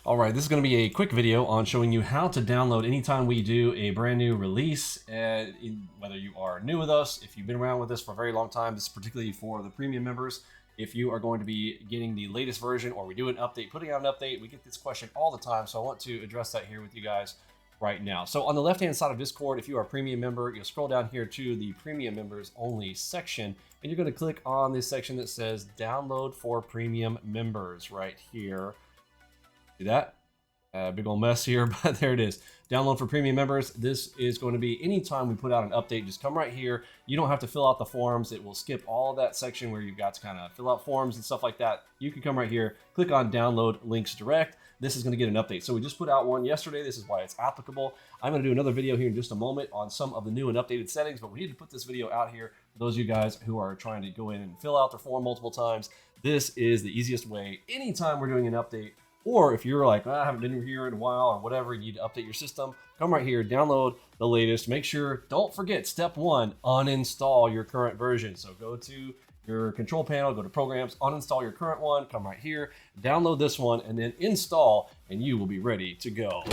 All right, this is going to be a quick video on showing you how to download anytime we do a brand new release. Whether you are new with us, if you've been around with us for a very long time, this is particularly for the premium members. If you are going to be getting the latest version or we do an update, putting out an update, we get this question all the time. So I want to address that here with you guys right now. So on the left-hand side of Discord, if you are a premium member, you'll scroll down here to the premium members only section, and you're going to click on this section that says download for premium members right here. See that? Big old mess here, but there it is. Download for premium members. This is going to be anytime we put out an update, just come right here. You don't have to fill out the forms. It will skip all of that section where you've got to kind of fill out forms and stuff like that. You can come right here, click on download links direct. This is going to get an update. So we just put out one yesterday. This is why it's applicable. I'm going to do another video here in just a moment on some of the new and updated settings, but we need to put this video out here for those of you guys who are trying to go in and fill out their form multiple times. This is the easiest way. Anytime we're doing an update, or if you're like, I haven't been here in a while or whatever, you need to update your system, come right here, download the latest. Make sure, don't forget, step one, uninstall your current version. So go to your control panel, go to programs, uninstall your current one, come right here, download this one, and then install, and you will be ready to go.